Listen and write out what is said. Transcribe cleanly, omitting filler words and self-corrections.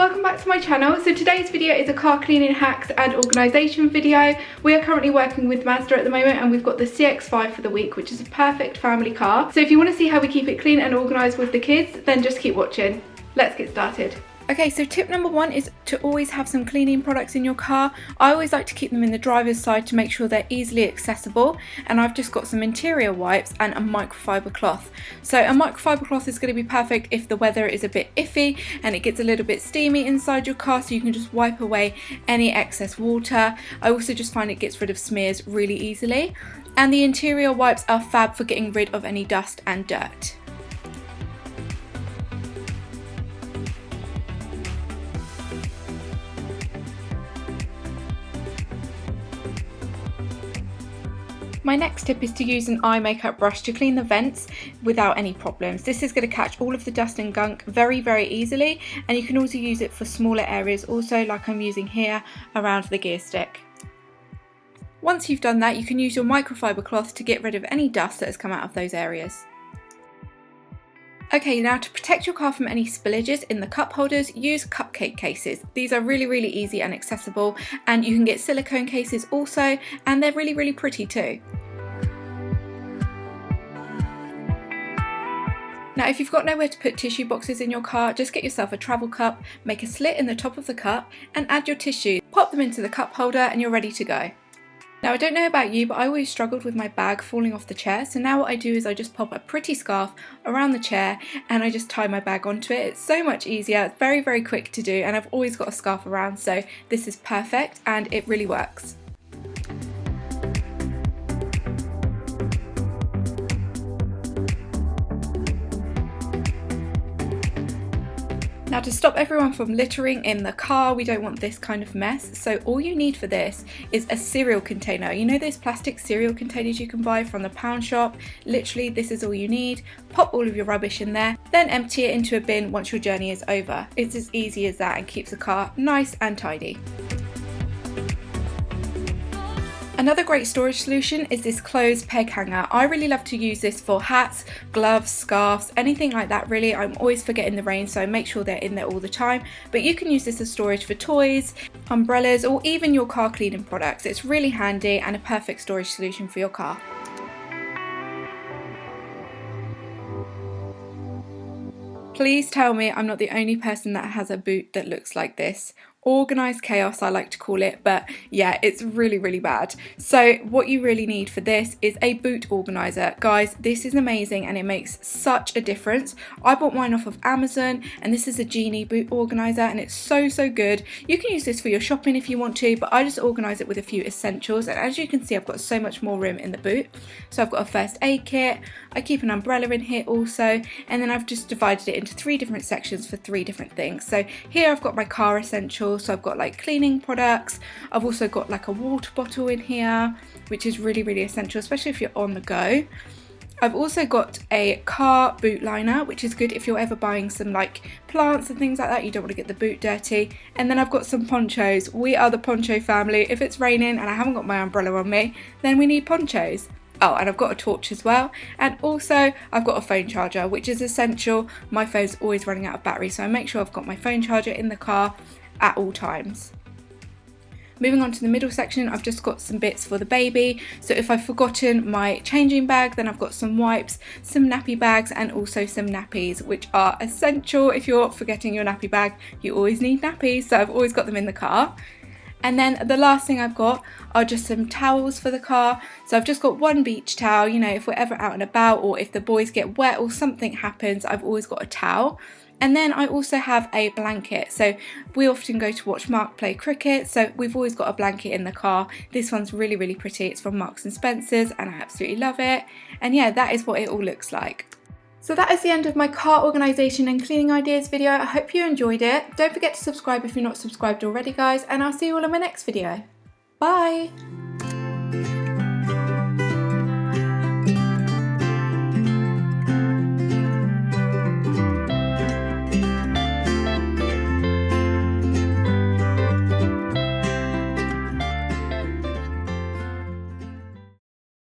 welcome back to my channel. So today's video is a car cleaning hacks and organisation video. We are currently working with Mazda at the moment and we've got the CX-5 for the week, which is a perfect family car. So if you want to see how we keep it clean and organised with the kids, then just keep watching. Let's get started. Okay, so tip number one is to always have some cleaning products in your car. I always like to keep them in the driver's side to make sure they're easily accessible, and I've just got some interior wipes and a microfiber cloth. So a microfiber cloth is going to be perfect if the weather is a bit iffy and it gets a little bit steamy inside your car, so you can just wipe away any excess water. I also just find it gets rid of smears really easily, and the interior wipes are fab for getting rid of any dust and dirt. My next tip is to use an eye makeup brush to clean the vents without any problems. This is going to catch all of the dust and gunk very easily, and you can also use it for smaller areas also, like I'm using here around the gear stick. Once you've done that, you can use your microfiber cloth to get rid of any dust that has come out of those areas. Okay, now to protect your car from any spillages in the cup holders, use cupcake cases. These are really easy and accessible, and you can get silicone cases also, and they're really pretty too. Now if you've got nowhere to put tissue boxes in your car, just get yourself a travel cup, make a slit in the top of the cup and add your tissue. Pop them into the cup holder and you're ready to go. Now I don't know about you, but I always struggled with my bag falling off the chair, so now what I do is I just pop a pretty scarf around the chair and I just tie my bag onto it. It's so much easier, it's very quick to do, and I've always got a scarf around, so this is perfect and it really works. Now to stop everyone from littering in the car, we don't want this kind of mess, so all you need for this is a cereal container. You know those plastic cereal containers you can buy from the pound shop? Literally, this is all you need. Pop all of your rubbish in there, then empty it into a bin once your journey is over. It's as easy as that and keeps the car nice and tidy. Another great storage solution is this clothes peg hanger. I really love to use this for hats, gloves, scarves, anything like that really. I'm always forgetting the rain, so make sure they're in there all the time. But you can use this as storage for toys, umbrellas, or even your car cleaning products. It's really handy and a perfect storage solution for your car. Please tell me I'm not the only person that has a boot that looks like this. Organised chaos, I like to call it, but yeah, it's really bad. So what you really need for this is a boot organizer. Guys, this is amazing and it makes such a difference. I bought mine off of Amazon, and this is a Genie boot organizer and it's so good. You can use this for your shopping if you want to, but I just organize it with a few essentials, and as you can see I've got so much more room in the boot. So I've got a first aid kit, I keep an umbrella in here also, and then I've just divided it into 3 different sections for 3 different things. So here I've got my car essentials. So I've got like cleaning products. I've also got like a water bottle in here, which is really essential, especially if you're on the go. I've also got a car boot liner, which is good if you're ever buying some like plants and things like that. You don't want to get the boot dirty. And then I've got some ponchos. We are the poncho family. If it's raining and I haven't got my umbrella on me, then we need ponchos. Oh, and I've got a torch as well, and also I've got a phone charger, which is essential. My phone's always running out of battery, so I make sure I've got my phone charger in the car at all times. Moving on to the middle section, I've just got some bits for the baby. So if I've forgotten my changing bag, then I've got some wipes, some nappy bags, and also some nappies, which are essential. If you're forgetting your nappy bag, you always need nappies, so I've always got them in the car. And then the last thing I've got are just some towels for the car. So I've just got one beach towel, you know, if we're ever out and about or if the boys get wet or something happens, I've always got a towel. And then I also have a blanket. So we often go to watch Mark play cricket, so we've always got a blanket in the car. This one's really pretty. It's from Marks and Spencer's and I absolutely love it. And yeah, that is what it all looks like. So that is the end of my car organisation and cleaning ideas video. I hope you enjoyed it. Don't forget to subscribe if you're not subscribed already, guys, and I'll see you all in my next video. Bye!